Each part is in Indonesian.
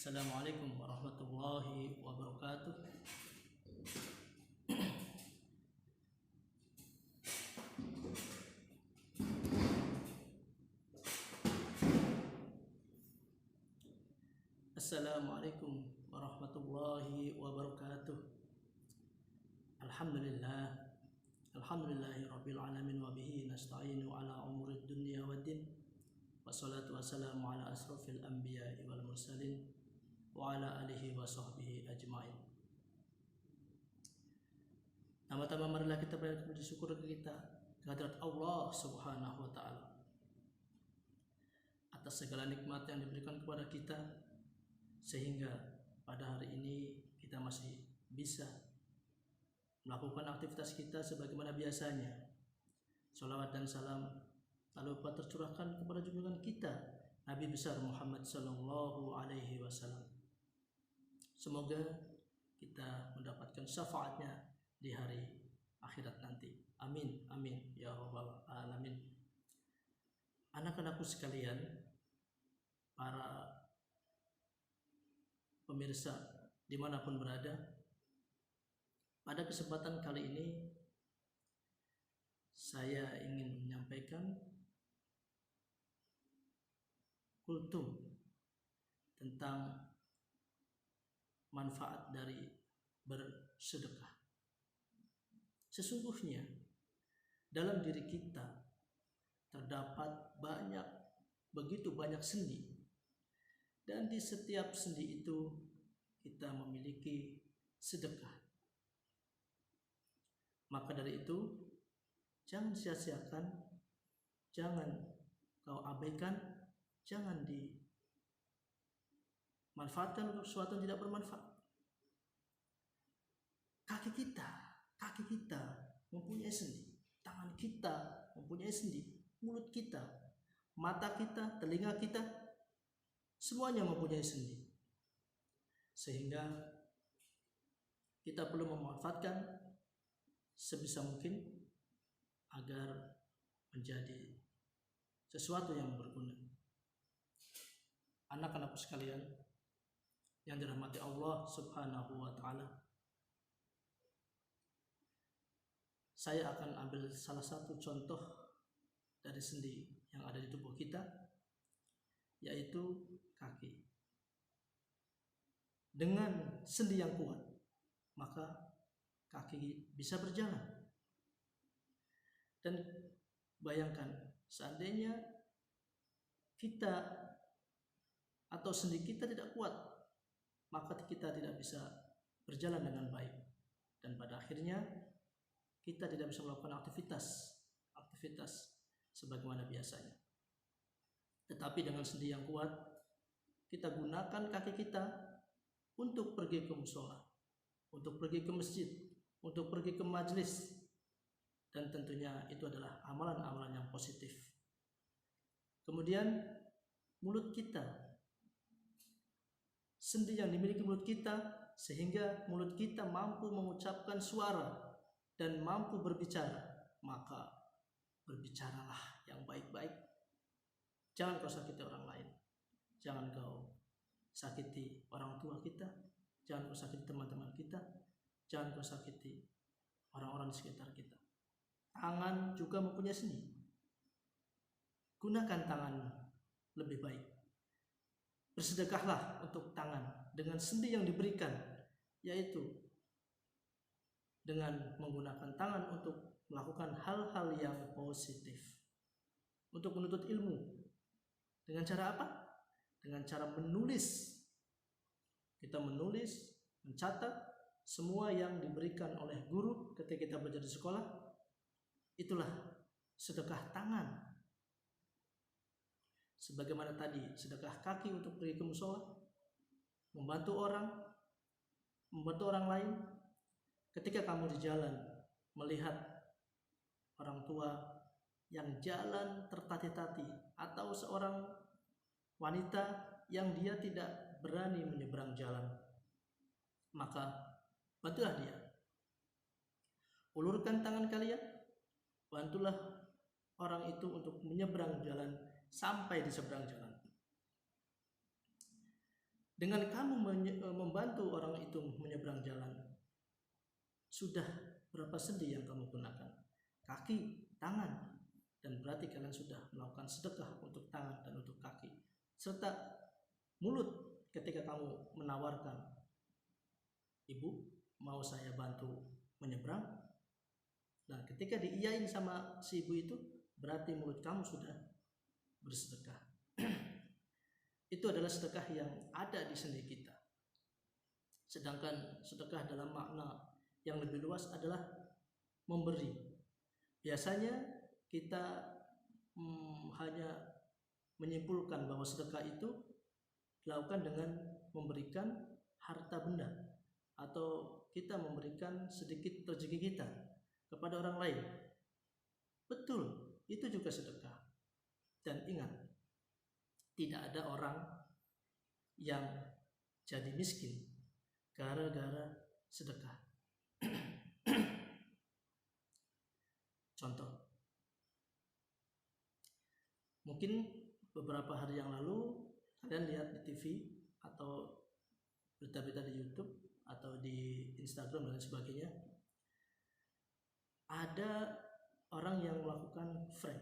Assalamualaikum warahmatullahi wabarakatuh. Assalamualaikum warahmatullahi wabarakatuh. Alhamdulillah. Alhamdulillahi rabbil alamin wa bihi nasta'inu ala umurid dunya waddin. Wassalatu wassalamu ala asrafil anbiya'i wal mursalin wa ala alihi wa sahbihi ajma'in. Tama-tama marilah kita bersyukur kita kehadirat Allah Subhanahu wa taala atas segala nikmat yang diberikan kepada kita, sehingga pada hari ini kita masih bisa melakukan aktivitas kita sebagaimana biasanya. Salawat dan salam lalu tercurahkan kepada junjungan kita Nabi besar Muhammad sallallahu alaihi wasallam. Semoga kita mendapatkan syafaatnya di hari akhirat nanti. Amin, amin ya rabbal alamin. Anak-anakku sekalian, para pemirsa dimanapun berada, pada kesempatan kali ini saya ingin menyampaikan kultum tentang manfaat dari bersedekah. Sesungguhnya dalam diri kita terdapat begitu banyak sendi, dan di setiap sendi itu kita memiliki sedekah. Maka dari itu, jangan sia-siakan, jangan kau abaikan, jangan dimanfaatkan untuk sesuatu yang tidak bermanfaat. Kaki kita mempunyai sendi, tangan kita mempunyai sendi, mulut kita, mata kita, telinga kita, semuanya mempunyai sendi. Sehingga kita perlu memanfaatkan sebisa mungkin agar menjadi sesuatu yang berguna. Anak-anakku sekalian yang dirahmati Allah Subhanahu wa taala, saya akan ambil salah satu contoh dari sendi yang ada di tubuh kita, yaitu kaki. Dengan sendi yang kuat, maka kaki bisa berjalan. Dan bayangkan, seandainya kita atau sendi kita tidak kuat, maka kita tidak bisa berjalan dengan baik, dan pada akhirnya kita tidak bisa melakukan aktivitas sebagaimana biasanya. Tetapi dengan sendi yang kuat, kita gunakan kaki kita untuk pergi ke mushola, untuk pergi ke masjid, untuk pergi ke majelis, dan tentunya itu adalah amalan-amalan yang positif. Kemudian mulut kita, sendi yang dimiliki mulut kita, sehingga mulut kita mampu mengucapkan suara dan mampu berbicara, maka berbicaralah yang baik-baik. Jangan kau sakiti orang lain, jangan kau sakiti orang tua kita, jangan kau sakiti teman-teman kita, jangan kau sakiti orang-orang di sekitar kita. Tangan juga mempunyai sendi. Gunakan tangan lebih baik. Bersedekahlah untuk tangan dengan sendi yang diberikan, yaitu dengan menggunakan tangan untuk melakukan hal-hal yang positif, untuk menuntut ilmu. Dengan cara apa? Dengan cara menulis. Kita menulis, mencatat semua yang diberikan oleh guru ketika kita belajar di sekolah. Itulah sedekah tangan. Sebagaimana tadi sedekah kaki untuk pergi ke mushola, membantu orang lain. Ketika kamu di jalan melihat orang tua yang jalan tertati-tati, atau seorang wanita yang dia tidak berani menyeberang jalan, maka bantulah dia. Ulurkan tangan kalian, bantulah orang itu untuk menyeberang jalan sampai di seberang jalan. Dengan kamu membantu orang itu menyeberang jalan, sudah berapa sendi yang kamu gunakan? Kaki, tangan, dan berarti kalian sudah melakukan sedekah untuk tangan dan untuk kaki, serta mulut ketika kamu menawarkan, ibu mau saya bantu menyeberang, dan ketika diiyain sama si ibu itu, berarti mulut kamu sudah bersedekah. Itu adalah sedekah yang ada di sendi kita. Sedangkan sedekah dalam makna yang lebih luas adalah memberi. Biasanya kita hanya menyimpulkan bahwa sedekah itu dilakukan dengan memberikan harta benda, atau kita memberikan sedikit rezeki kita kepada orang lain. Betul, itu juga sedekah. Dan ingat, tidak ada orang yang jadi miskin gara-gara sedekah. Contoh, mungkin beberapa hari yang lalu kalian lihat di TV atau berita-berita di YouTube atau di Instagram dan sebagainya, ada orang yang melakukan prank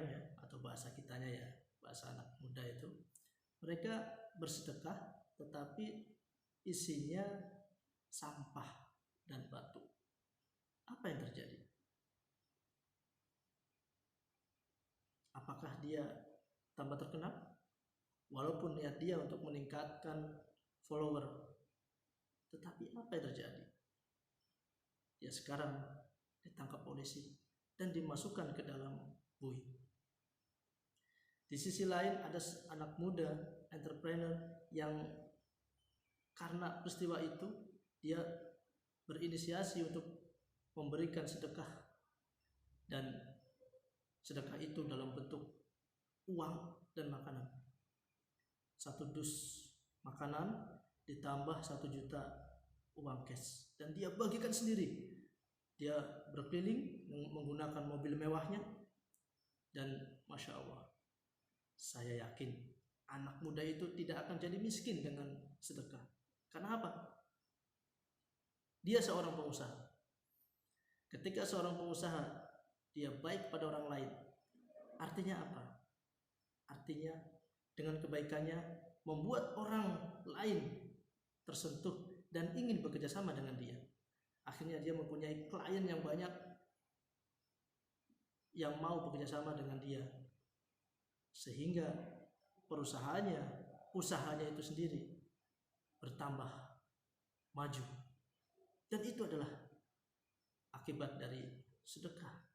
ya, atau bahasa kitanya ya, bahasa anak muda itu, mereka bersedekah tetapi isinya sampah dan batu. Apa yang terjadi? Apakah dia tambah terkenal? Walaupun niat dia untuk meningkatkan follower, tetapi apa yang terjadi? Dia sekarang ditangkap polisi dan dimasukkan ke dalam bui. Di sisi lain ada anak muda entrepreneur yang karena peristiwa itu dia berinisiasi untuk memberikan sedekah, dan sedekah itu dalam bentuk uang dan makanan. 1 dus makanan ditambah 1 juta uang cash, dan dia bagikan sendiri. Dia berkeliling menggunakan mobil mewahnya, dan Masya Allah, saya yakin anak muda itu tidak akan jadi miskin dengan sedekah. Karena apa? Dia seorang pengusaha. Ketika seorang pengusaha dia baik pada orang lain, artinya apa? Artinya dengan kebaikannya membuat orang lain tersentuh dan ingin bekerja sama dengan dia. Akhirnya dia mempunyai klien yang banyak yang mau bekerja sama dengan dia, sehingga usahanya itu sendiri bertambah maju. Dan itu adalah akibat dari sedekah.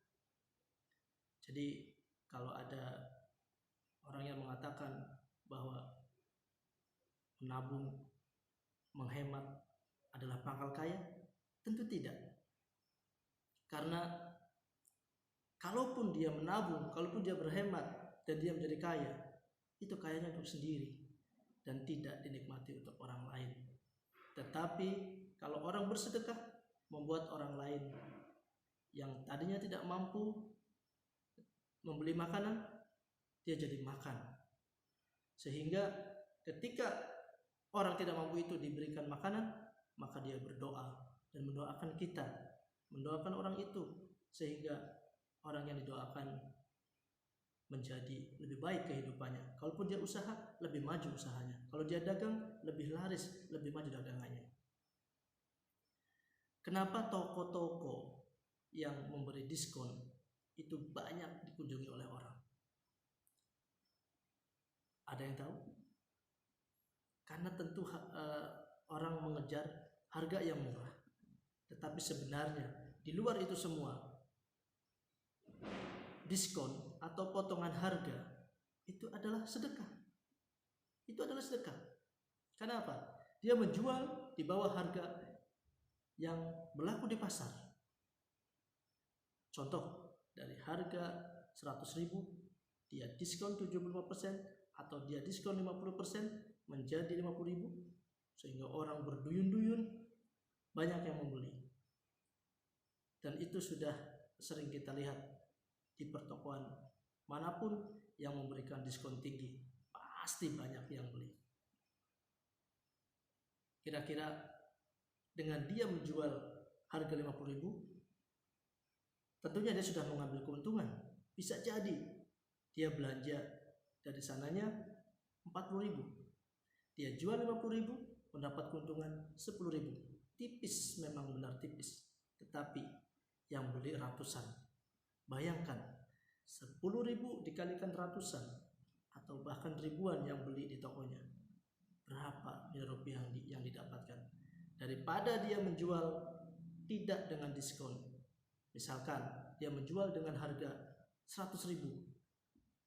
Jadi kalau ada orang yang mengatakan bahwa menabung, menghemat adalah pangkal kaya, tentu tidak. Karena kalaupun dia menabung, kalaupun dia berhemat dan dia menjadi kaya, itu kayanya untuk sendiri dan tidak dinikmati untuk orang lain. Tetapi kalau orang bersedekah membuat orang lain yang tadinya tidak mampu membeli makanan, dia jadi makan. Sehingga ketika orang tidak mampu itu diberikan makanan, maka dia berdoa dan mendoakan kita, mendoakan orang itu, sehingga orang yang didoakan menjadi lebih baik kehidupannya. Kalaupun dia usaha, lebih maju usahanya. Kalau dia dagang, lebih laris, lebih maju dagangannya. Kenapa toko-toko yang memberi diskon itu banyak dikunjungi oleh orang? Ada yang tahu? Karena tentu orang mengejar harga yang murah. Tetapi sebenarnya di luar itu semua, diskon atau potongan harga itu adalah sedekah. Itu adalah sedekah. Kenapa? Dia menjual di bawah harga yang berlaku di pasar. Contoh, dari harga 100.000 dia diskon 75% atau dia diskon 50% menjadi 50.000, sehingga orang berduyun-duyun banyak yang membeli. Dan itu sudah sering kita lihat di pertokoan manapun yang memberikan diskon tinggi, pasti banyak yang beli. Kira-kira dengan dia menjual harga 50.000, tentunya dia sudah mengambil keuntungan. Bisa jadi dia belanja dari sananya 40.000, dia jual 50.000, mendapat keuntungan 10.000. Tipis, memang benar tipis, tetapi yang beli ratusan. Bayangkan 10.000 dikalikan ratusan atau bahkan ribuan yang beli di tokonya, berapa nilai rupiah yang didapatkan? Daripada dia menjual tidak dengan diskon, misalkan dia menjual dengan harga 100.000,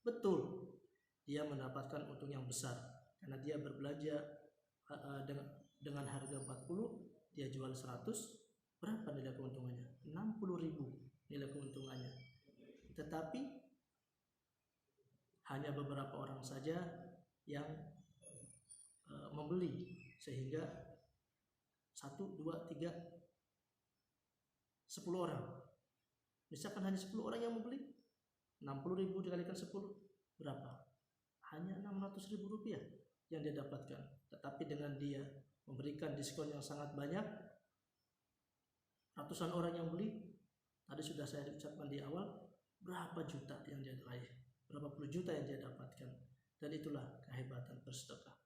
betul dia mendapatkan untung yang besar karena dia berbelanja dengan harga 40, dia jual 100, berapa nilai keuntungannya? 60.000 nilai keuntungannya. Tetapi hanya beberapa orang saja yang membeli, sehingga 1, 2, 3, 10 orang. Misalkan hanya 10 orang yang membeli, 60.000 dikalikan 10, berapa? Hanya 600.000 rupiah yang dia dapatkan. Tetapi dengan dia memberikan diskon yang sangat banyak, ratusan orang yang beli, tadi sudah saya ucapkan di awal, berapa juta yang dia raih, berapa puluh juta yang dia dapatkan. Dan itulah kehebatan bersedekah.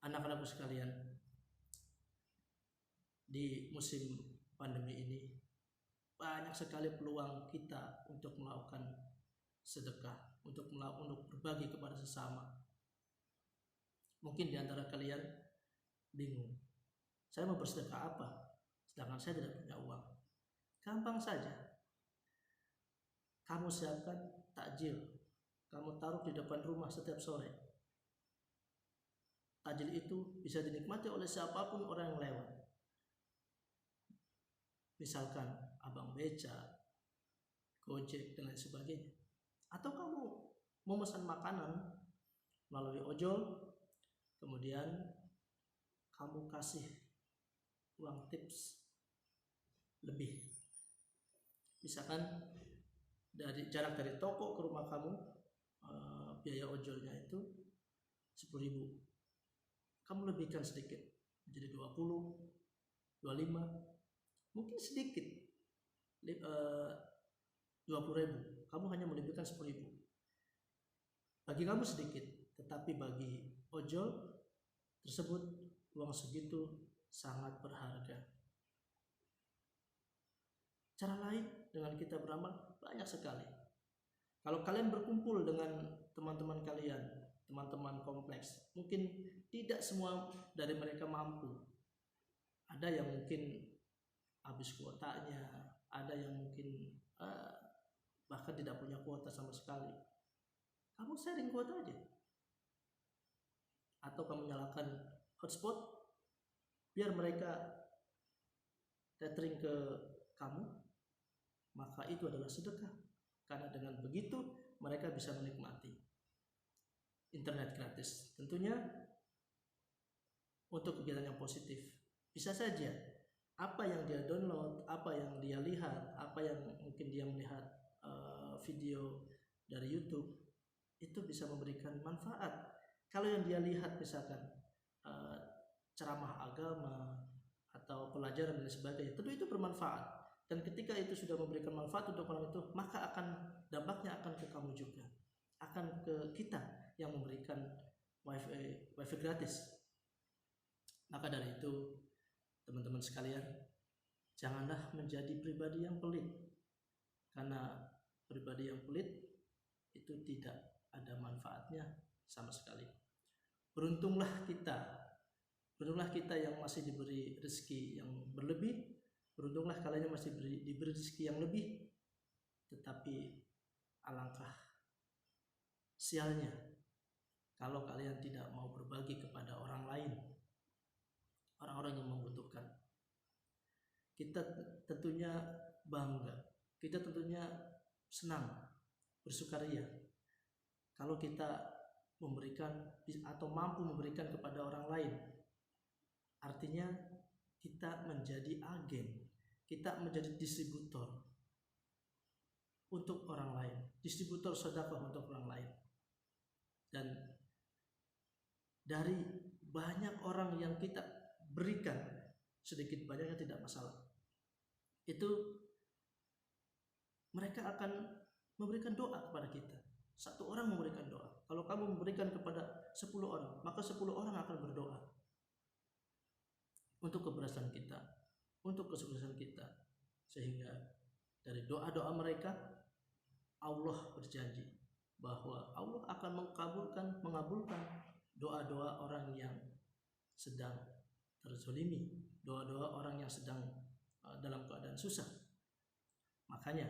Anak-anakku sekalian, di musim pandemi ini banyak sekali peluang kita untuk melakukan sedekah, untuk berbagi kepada sesama. Mungkin di antara kalian bingung, saya mau bersedekah apa sedangkan saya tidak punya uang? Gampang saja, kamu siapkan takjil, kamu taruh di depan rumah setiap sore. Takjil itu bisa dinikmati oleh siapapun orang yang lewat. Misalkan abang beca, Gojek, dan lain sebagainya. Atau kamu memesan makanan melalui ojol, kemudian kamu kasih uang tips lebih. Misalkan jarak dari toko ke rumah kamu, biaya ojolnya itu 10.000. Kamu lebihkan sedikit menjadi 20, 25, mungkin sedikit 20.000. Kamu hanya melebihkan 10.000. Bagi kamu sedikit, tetapi bagi ojol tersebut uang segitu sangat berharga. Cara lain dengan kita beramal banyak sekali. Kalau kalian berkumpul dengan teman-teman kalian, teman-teman kompleks, mungkin tidak semua dari mereka mampu. Ada yang mungkin habis kuotanya, ada yang mungkin bahkan tidak punya kuota sama sekali. Kamu sharing kuota aja, atau kamu nyalakan hotspot biar mereka tethering ke kamu, maka itu adalah sedekah. Karena dengan begitu mereka bisa menikmati internet gratis. Tentunya untuk kegiatan yang positif. Bisa saja apa yang dia download, apa yang dia lihat, apa yang mungkin dia melihat video dari YouTube, itu bisa memberikan manfaat. Kalau yang dia lihat misalkan ceramah agama atau pelajaran dan sebagainya, tentu itu bermanfaat. Dan ketika itu sudah memberikan manfaat untuk orang itu, maka dampaknya akan ke kamu juga, akan ke kita yang memberikan wifi gratis. Maka dari itu, teman-teman sekalian, janganlah menjadi pribadi yang pelit, karena pribadi yang pelit itu tidak ada manfaatnya sama sekali. Beruntunglah kita yang masih diberi rezeki yang berlebih. Beruntunglah kalian yang masih diberi rezeki yang lebih. Tetapi alangkah sialnya kalau kalian tidak mau berbagi kepada orang lain, orang-orang yang membutuhkan. Kita tentunya bangga, kita tentunya senang, bersukaria kalau kita memberikan atau mampu memberikan kepada orang lain. Artinya kita menjadi agen, kita menjadi distributor untuk orang lain, distributor sedekah untuk orang lain. Dan dari banyak orang yang kita berikan, sedikit banyaknya tidak masalah, itu mereka akan memberikan doa kepada kita. Satu orang memberikan doa. Kalau kamu memberikan kepada 10 orang, maka 10 orang akan berdoa untuk keberhasilan kita, untuk kesuksesan kita. Sehingga dari doa-doa mereka, Allah berjanji bahwa Allah akan mengabulkan doa-doa orang yang sedang terzolimi, doa-doa orang yang sedang dalam keadaan susah. Makanya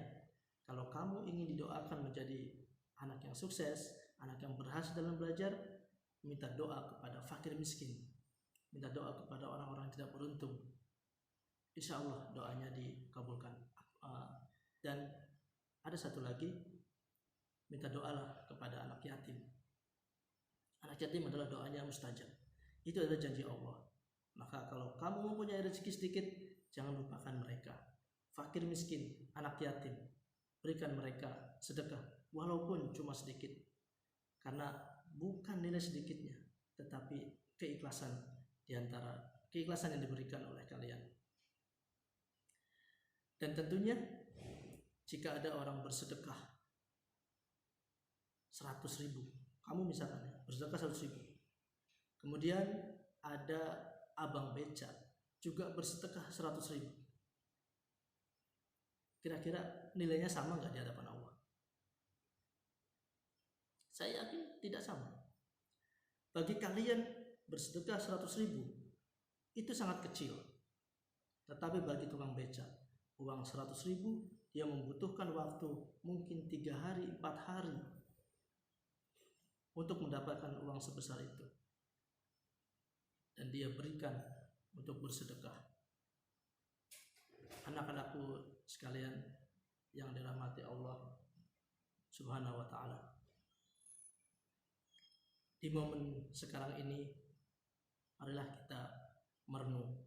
kalau kamu ingin didoakan menjadi anak yang sukses, anak yang berhasil dalam belajar, minta doa kepada fakir miskin, minta doa kepada orang-orang yang tidak beruntung. Insya Allah doanya dikabulkan. Dan ada satu lagi, minta doalah kepada anak yatim. Anak yatim adalah doanya mustajab. Itu adalah janji Allah. Maka kalau kamu mempunyai rezeki sedikit, jangan lupakan mereka. Fakir miskin, anak yatim, berikan mereka sedekah walaupun cuma sedikit. Karena bukan nilai sedikitnya, tetapi keikhlasan diantara keikhlasan yang diberikan oleh kalian. Dan tentunya jika ada orang bersedekah 100.000, kamu misalkan bersedekah 100.000, kemudian ada abang beca juga bersedekah 100.000, kira-kira nilainya sama nggak di hadapan Allah? Saya yakin tidak sama. Bagi kalian bersedekah 100.000 itu sangat kecil, tetapi bagi tukang beca uang 100.000 dia membutuhkan waktu mungkin 3 hari 4 hari untuk mendapatkan uang sebesar itu, dan dia berikan untuk bersedekah. Anak-anakku sekalian yang dirahmati Allah Subhanahu wa ta'ala, di momen sekarang ini marilah kita merenung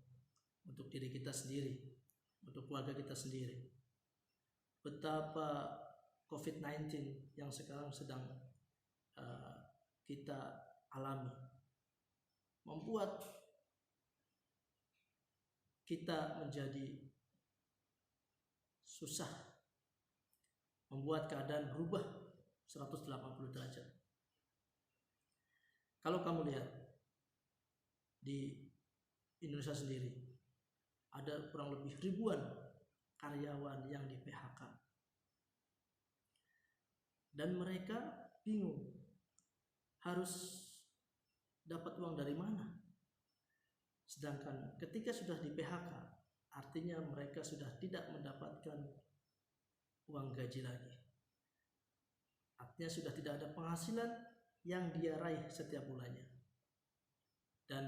untuk diri kita sendiri, untuk keluarga kita sendiri. Betapa COVID-19 yang sekarang sedang kita alami membuat kita menjadi susah, membuat keadaan berubah 180 derajat. Kalau kamu lihat di Indonesia sendiri, ada kurang lebih ribuan karyawan yang di PHK, dan mereka bingung harus dapat uang dari mana. Sedangkan ketika sudah di PHK, artinya mereka sudah tidak mendapatkan uang gaji lagi. Artinya sudah tidak ada penghasilan yang dia raih setiap bulannya. Dan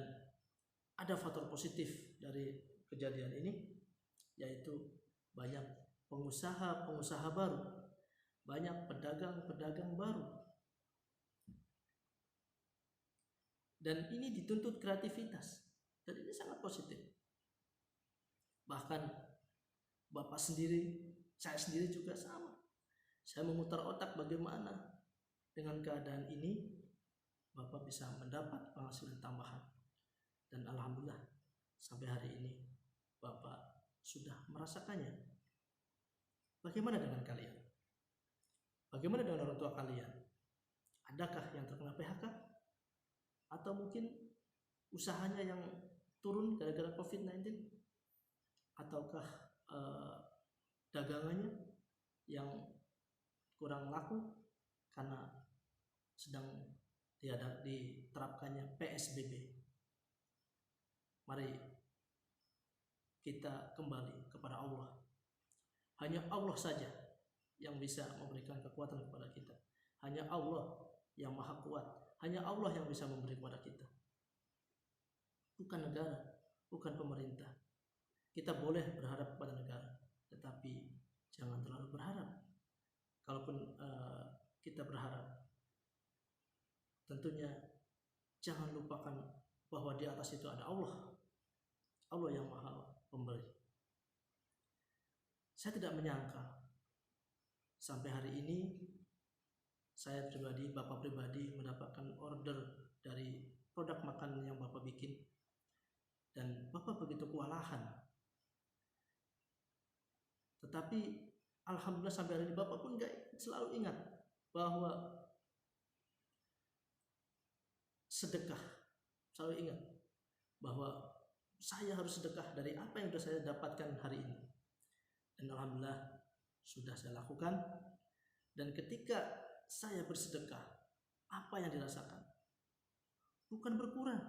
ada faktor positif dari kejadian ini, yaitu banyak pengusaha-pengusaha baru, banyak pedagang-pedagang baru. Dan ini dituntut kreativitas, dan ini sangat positif. Bahkan Bapak sendiri, saya sendiri juga sama. Saya memutar otak bagaimana dengan keadaan ini Bapak bisa mendapat penghasilan tambahan. Dan alhamdulillah sampai hari ini Bapak sudah merasakannya. Bagaimana dengan kalian? Bagaimana dengan orang tua kalian? Adakah yang terkena PHK? Atau mungkin usahanya yang turun gara-gara COVID-19? Ataukah dagangannya yang kurang laku karena sedang diterapkannya PSBB? Mari kita kembali kepada Allah. Hanya Allah saja yang bisa memberikan kekuatan kepada kita. Hanya Allah yang maha kuat. Hanya Allah yang bisa memberi kepada kita. Bukan negara, bukan pemerintah. Kita boleh berharap kepada negara, tetapi jangan terlalu berharap. Kalaupun kita berharap, tentunya jangan lupakan bahwa di atas itu ada Allah. Allah yang maha pemberi. Saya tidak menyangka sampai hari ini saya pribadi, Bapak pribadi mendapatkan order dari produk makanan yang Bapak bikin, dan Bapak begitu kewalahan. Tetapi alhamdulillah sampai hari ini Bapak pun selalu ingat bahwa sedekah, selalu ingat bahwa saya harus sedekah dari apa yang sudah saya dapatkan hari ini. Dan alhamdulillah sudah saya lakukan. Dan ketika saya bersedekah, apa yang dirasakan? Bukan berkurang,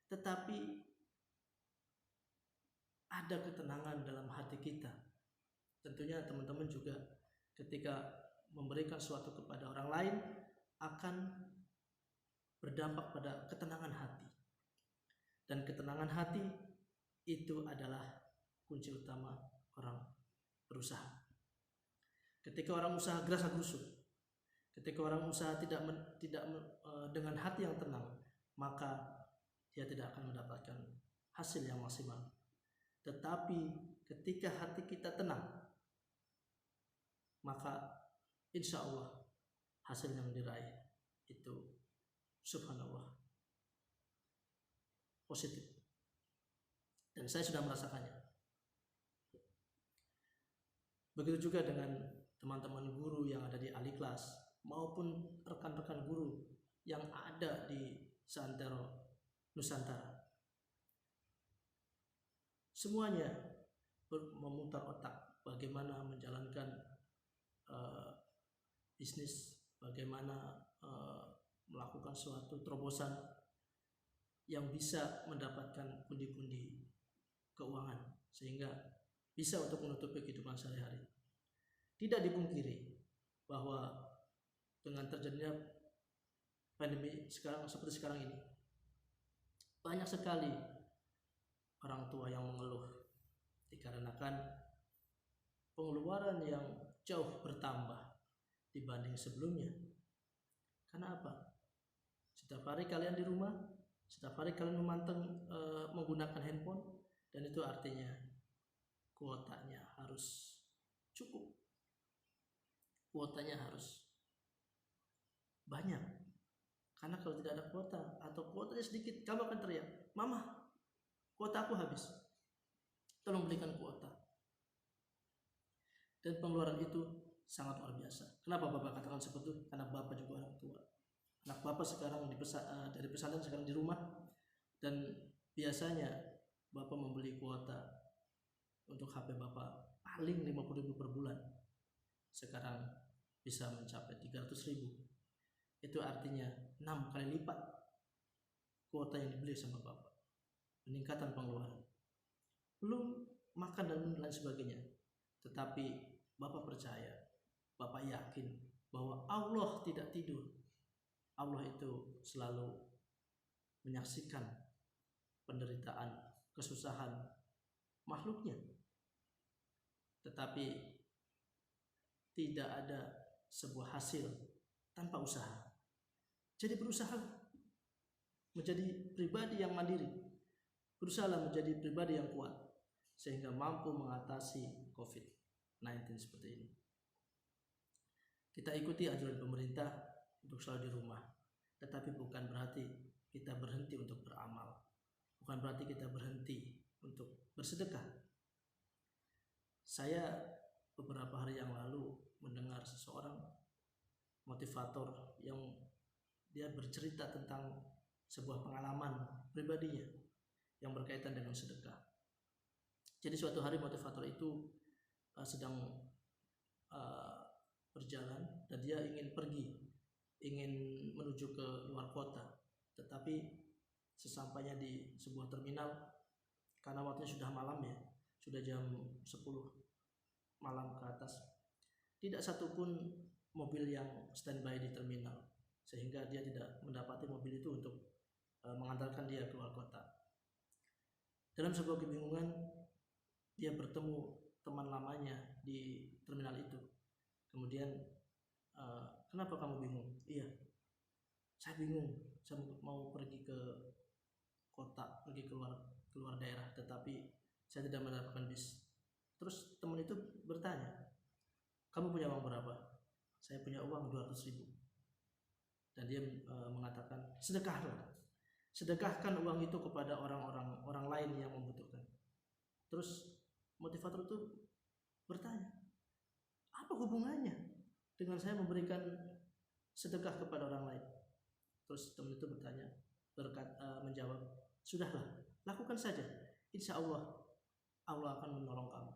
tetapi ada ketenangan dalam hati kita. Tentunya teman-teman juga ketika memberikan sesuatu kepada orang lain akan berdampak pada ketenangan hati. Dan ketenangan hati itu adalah kunci utama orang berusaha. Ketika orang usaha gerasa-gerusuk, ketika orang usaha tidak dengan hati yang tenang, maka dia tidak akan mendapatkan hasil yang maksimal. Tetapi ketika hati kita tenang, maka insya Allah hasil yang diraih itu subhanallah positif. Dan saya sudah merasakannya. Begitu juga dengan teman-teman guru yang ada di Aliklas maupun rekan-rekan guru yang ada di seantero Nusantara. Semuanya memutar otak bagaimana menjalankan bisnis, bagaimana melakukan suatu terobosan yang bisa mendapatkan pundi-pundi keuangan sehingga bisa untuk menutupi kehidupan sehari-hari. Tidak dipungkiri bahwa dengan terjadinya pandemi seperti sekarang ini, banyak sekali orang tua yang mengeluh dikarenakan pengeluaran yang jauh bertambah dibanding sebelumnya. Karena apa? Setiap hari kalian di rumah, setiap hari kalian menggunakan handphone, dan itu artinya kuotanya harus cukup. Kuotanya harus banyak. Karena kalau tidak ada kuota atau kuotanya sedikit, kamu akan teriak, "Mama, kuota aku habis. Tolong belikan kuota." Dan pengeluaran itu sangat luar biasa. Kenapa Bapak katakan seperti itu? Karena Bapak juga orang tua. Anak Bapak sekarang dari pesantren sekarang di rumah, dan biasanya Bapak membeli kuota untuk HP Bapak paling 50.000 per bulan. Sekarang bisa mencapai 300.000. Itu artinya 6 kali lipat kuota yang dibeli sama Bapak. Peningkatan pengeluaran. Belum makan dan lain sebagainya. Tetapi Bapak percaya, Bapak yakin bahwa Allah tidak tidur. Allah itu selalu menyaksikan penderitaan, kesusahan makhluknya. Tetapi tidak ada sebuah hasil tanpa usaha. Jadi berusaha menjadi pribadi yang mandiri. Berusaha menjadi pribadi yang kuat sehingga mampu mengatasi COVID-19 seperti ini. Kita ikuti anjuran pemerintah untuk selalu di rumah, tetapi bukan berarti kita berhenti untuk beramal, bukan berarti kita berhenti untuk bersedekah. Saya beberapa hari yang lalu mendengar seseorang motivator yang dia bercerita tentang sebuah pengalaman pribadinya yang berkaitan dengan sedekah. Jadi suatu hari motivator itu sedang berjalan dan dia ingin menuju ke luar kota, tetapi sesampainya di sebuah terminal, karena waktunya sudah malam ya, sudah jam 10 malam ke atas, tidak satupun mobil yang standby di terminal, sehingga dia tidak mendapati mobil itu untuk mengantarkan dia keluar kota. Dalam sebuah kebingungan, dia bertemu teman lamanya di terminal itu. Kemudian, "Kenapa kamu bingung?" "Iya, saya bingung. Saya mau pergi ke kota, pergi keluar daerah, tetapi saya tidak mendapatkan bis." Terus teman itu bertanya, "Kamu punya uang berapa?" "Saya punya uang 200.000. dan dia mengatakan sedekahkan uang itu kepada orang lain yang membutuhkan. Terus motivator itu bertanya, apa hubungannya dengan saya memberikan sedekah kepada orang lain? Terus teman itu menjawab, sudahlah, lakukan saja, insya Allah akan menolong kamu.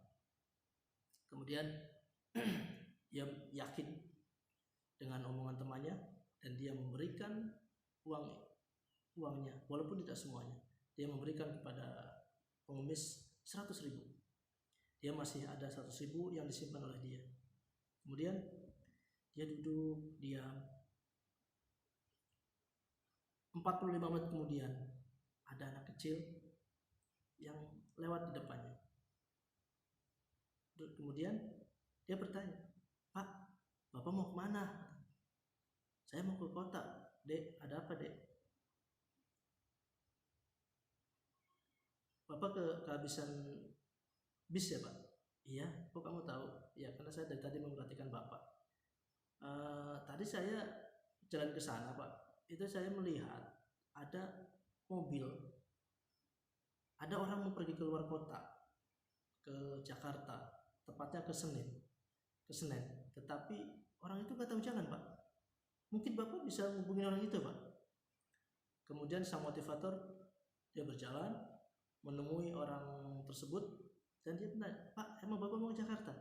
Kemudian dia yakin dengan omongan temannya dan dia memberikan uangnya, walaupun tidak semuanya. Dia memberikan kepada pengemis 100.000. Dia masih ada 100.000 yang disimpan oleh dia. Kemudian dia duduk diam. 45 menit kemudian ada anak kecil yang lewat di depannya. Kemudian dia bertanya, Pak, Bapak mau kemana? Saya mau ke kota. Dek, ada apa dek? Bapak kehabisan bis ya Pak? Iya, kok kamu tahu? Ya karena saya dari tadi memperhatikan Bapak. Tadi saya jalan ke sana Pak, itu saya melihat ada mobil, ada orang mau pergi ke luar kota, ke Jakarta, tepatnya ke Senen, tetapi orang itu nggak tahu jalan Pak. Mungkin Bapak bisa hubungi orang itu Pak. Kemudian sang motivator dia berjalan menemui orang tersebut dan dia bertanya, Pak, emang Bapak mau ke Jakarta?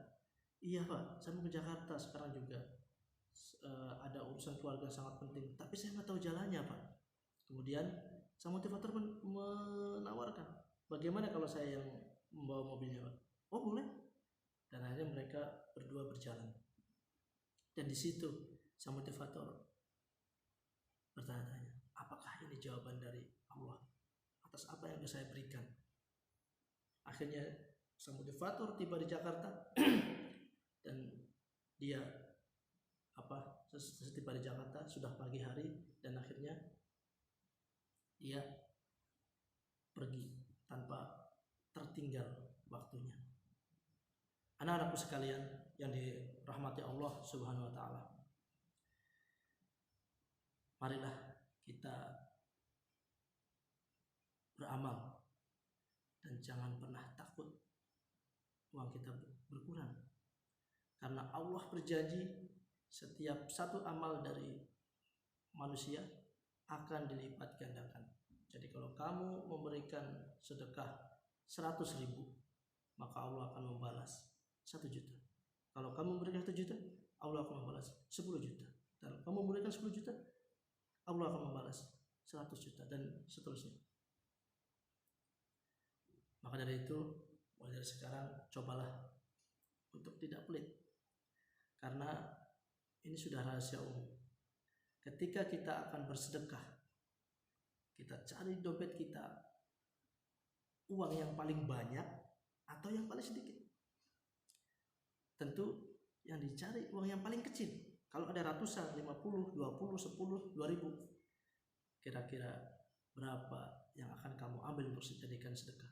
Iya Pak, saya mau ke Jakarta sekarang juga. Ada urusan keluarga sangat penting, tapi saya nggak tahu jalannya Pak. Kemudian sang motivator menawarkan, bagaimana kalau saya yang membawa mobilnya Pak? Oh boleh. Dan akhirnya mereka berdua berjalan. Dan di situ sang motivator bertanya-tanya, apakah ini jawaban dari Allah atas apa yang saya berikan? Akhirnya sang motivator tiba di Jakarta dan dia setiba di Jakarta sudah pagi hari dan akhirnya dia pergi tanpa tertinggal waktunya. Anak-anakku sekalian yang dirahmati Allah Subhanahu wa taala. Marilah kita beramal dan jangan pernah takut uang kita berkurang. Karena Allah berjanji setiap satu amal dari manusia akan dilipat gandakan. Jadi kalau kamu memberikan sedekah 100.000, maka Allah akan membalas 1 juta. Kalau kamu memberikan 1 juta, Allah akan membalas 10 juta. Dan kamu memberikan 10 juta, Allah akan membalas 100 juta dan seterusnya. Maka dari itu, mulai dari sekarang cobalah untuk tidak pelit. Karena ini sudah rahasia umum. Ketika kita akan bersedekah, kita cari dompet kita uang yang paling banyak atau yang paling sedikit. Tentu yang dicari uang yang paling kecil. Kalau ada ratusan, 50, 20, 10, 2.000, kira-kira berapa yang akan kamu ambil untuk dijadikan sedekah?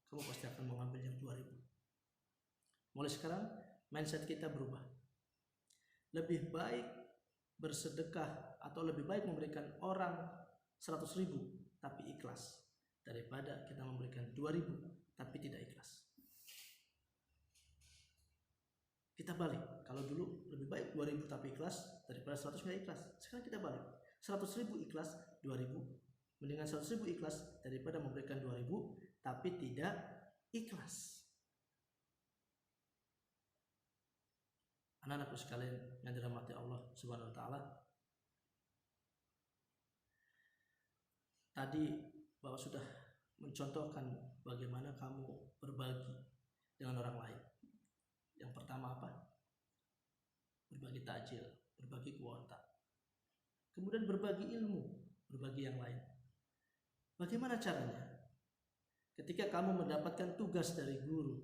Kamu pasti akan mengambil yang 2.000. Mulai sekarang mindset kita berubah. Lebih baik bersedekah atau lebih baik memberikan orang 100.000 tapi ikhlas daripada kita memberikan 2.000 tapi tidak ikhlas. Kita balik. Kalau dulu lebih baik 2.000 tapi ikhlas daripada 100 nggak ikhlas. Sekarang kita balik. 100.000 ikhlas, 2.000. Mendingan 100.000 ikhlas daripada memberikan 2.000 tapi tidak ikhlas. Anak-anakku sekalian yang dirahmati Allah Subhanahu wa taala. Tadi Bapak sudah mencontohkan bagaimana kamu berbagi dengan orang lain. Yang pertama apa? Berbagi takjil, berbagi kuota. Kemudian berbagi ilmu, berbagi yang lain. Bagaimana caranya? Ketika kamu mendapatkan tugas dari guru,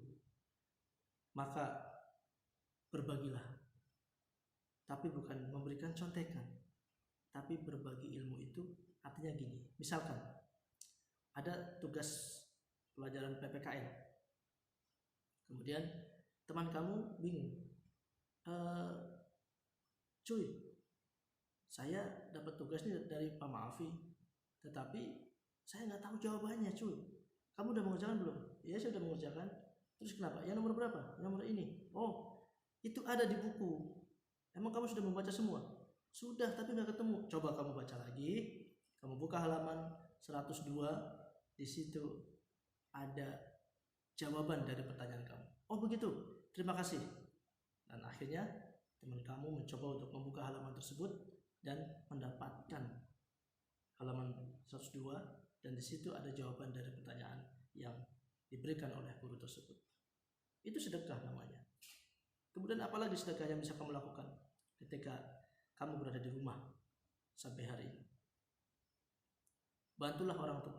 maka berbagilah. Tapi bukan memberikan contekan, tapi berbagi ilmu itu artinya gini. Misalkan ada tugas pelajaran PPKN, kemudian teman kamu bingung, cuy, saya dapat tugas nih dari Pak Maafi, tetapi saya nggak tahu jawabannya cuy. Kamu udah mengerjakan belum? Ya saya udah mengerjakan. Terus kenapa? Ya nomor berapa? Nomor ini. Oh, itu ada di buku. Emang kamu sudah membaca semua? Sudah, tapi nggak ketemu. Coba kamu baca lagi. Kamu buka halaman 102. Di situ ada jawaban dari pertanyaan kamu. Oh begitu, terima kasih. Dan akhirnya teman kamu mencoba untuk membuka halaman tersebut dan mendapatkan halaman 102, dan di situ ada jawaban dari pertanyaan yang diberikan oleh guru tersebut. Itu sedekah namanya. Kemudian apalagi sedekah yang bisa kamu lakukan ketika kamu berada di rumah sampai hari ini? Bantulah orang tua.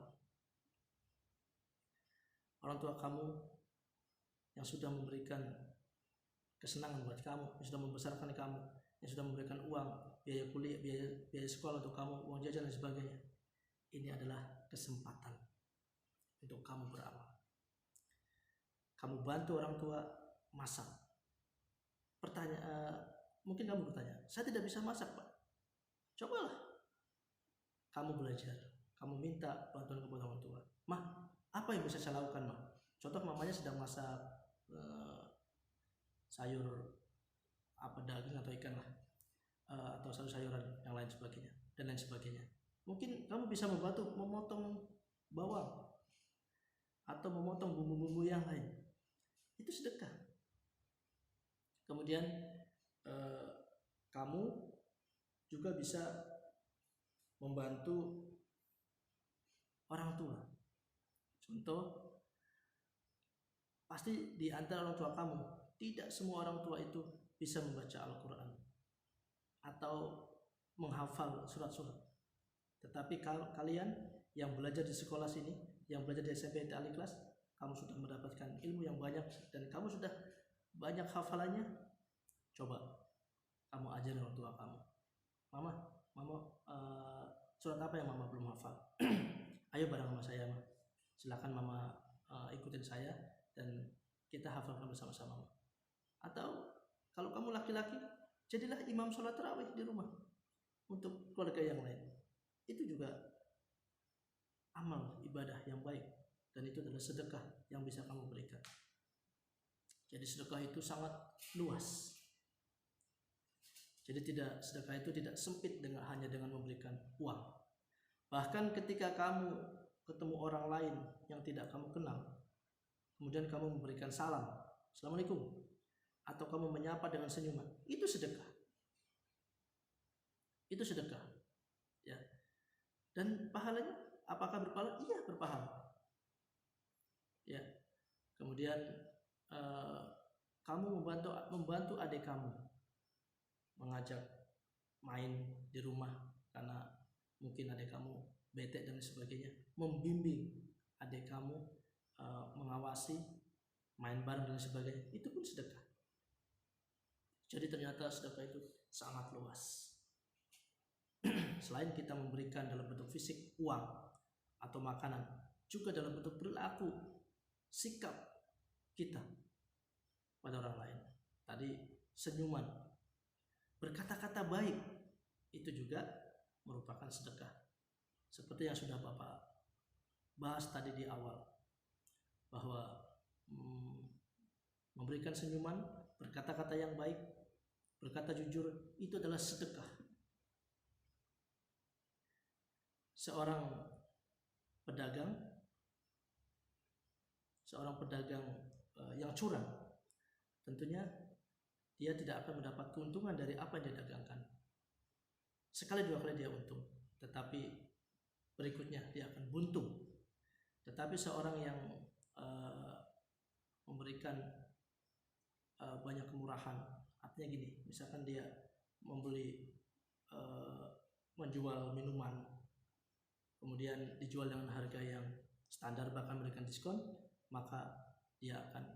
Orang tua kamu yang sudah memberikan kesenangan buat kamu, yang sudah membesarkan kamu, yang sudah memberikan uang, biaya kuliah, biaya sekolah untuk kamu, uang jajan dan sebagainya. Ini adalah kesempatan untuk kamu beramal. Kamu bantu orang tua masak. Mungkin kamu bertanya, saya tidak bisa masak Pak. Cobalah kamu belajar, kamu minta bantuan kepada orang tua. Mah, apa yang bisa saya lakukan Mah? Contoh mamanya sedang masak sayur apa, daging atau ikan lah, atau sayur-sayuran yang lain sebagainya dan lain sebagainya. Mungkin kamu bisa membantu memotong bawang atau memotong bumbu-bumbu yang lain. Itu sedekah. Kemudian kamu juga bisa membantu orang tua. Contoh, pasti di antara orang tua kamu tidak semua orang tua itu bisa membaca Al-Quran atau menghafal surat-surat. Tetapi kalian yang belajar di sekolah sini, yang belajar di SMP Al-Ikhlas, kamu sudah mendapatkan ilmu yang banyak dan kamu sudah banyak hafalannya. Coba kamu ajarin orang tua kamu. Mama, surat apa yang mama belum hafal? Ayo bareng sama saya, Ma. Silakan mama ikutin saya dan kita hafalkan bersama-sama. Atau kalau kamu laki-laki, jadilah imam sholat tarawih di rumah untuk keluarga yang lain. Itu juga amal ibadah yang baik, dan itu adalah sedekah yang bisa kamu berikan. Jadi sedekah itu sangat luas. Jadi sedekah itu tidak sempit hanya dengan memberikan uang. Bahkan ketika kamu ketemu orang lain yang tidak kamu kenal, kemudian kamu memberikan salam, Assalamualaikum, atau kamu menyapa dengan senyuman, itu sedekah. Itu sedekah. Ya. Dan pahalanya, apakah berpahala? Iya, berpahala. Ya. Kemudian kamu membantu adik kamu, mengajak main di rumah karena mungkin adik kamu bete dan sebagainya, membimbing adik kamu, mengawasi, main bareng dan sebagainya, itu pun sedekah. Jadi ternyata sedekah itu sangat luas. Selain kita memberikan dalam bentuk fisik, uang atau makanan, juga dalam bentuk perilaku, sikap kita pada orang lain. Tadi senyuman, berkata-kata baik, itu juga merupakan sedekah. Seperti yang sudah Bapak bahas tadi di awal, bahwa memberikan senyuman, berkata-kata yang baik, berkata jujur, itu adalah sedekah. Seorang pedagang yang curang, tentunya dia tidak akan mendapat keuntungan dari apa yang dia dagangkan. Sekali dua kali dia untung, tetapi berikutnya dia akan buntung. Tetapi seorang yang memberikan banyak kemurahan, artinya gini, misalkan dia menjual minuman, kemudian dijual dengan harga yang standar, bahkan memberikan diskon, maka dia akan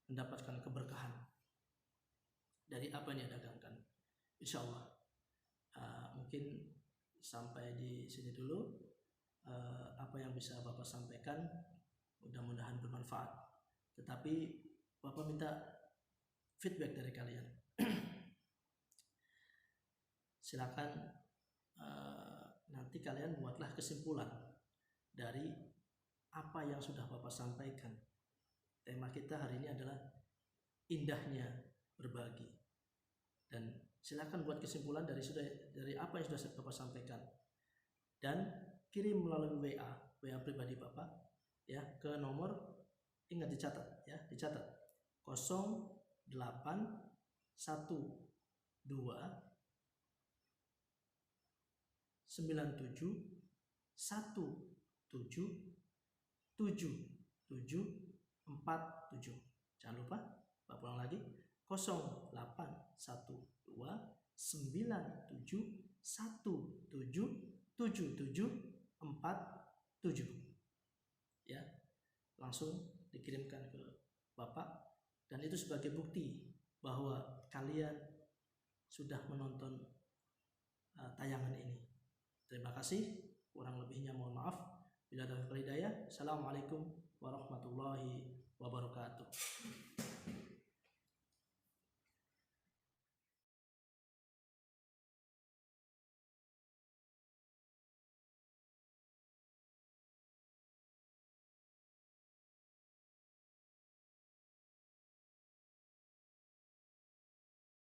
mendapatkan keberkahan dari apa yang dia dagangkan. Insya Allah. Mungkin sampai di sini dulu apa yang bisa Bapak sampaikan, mudah-mudahan bermanfaat. Tetapi Bapak minta feedback dari kalian. Silakan nanti kalian buatlah kesimpulan dari apa yang sudah Bapak sampaikan. Tema kita hari ini adalah indahnya berbagi, dan silakan buat kesimpulan dari apa yang sudah Bapak sampaikan dan kirim melalui WA pribadi Bapak ya ke nomor, ingat dicatat 0812977747. Jangan lupa, Pak pulang lagi, 081297177747 ya. Langsung dikirimkan ke Bapak, dan itu sebagai bukti bahwa kalian sudah menonton tayangan ini. Terima kasih, kurang lebihnya mohon maaf. Bila ada hidayah. Assalamualaikum warahmatullahi wabarakatuh.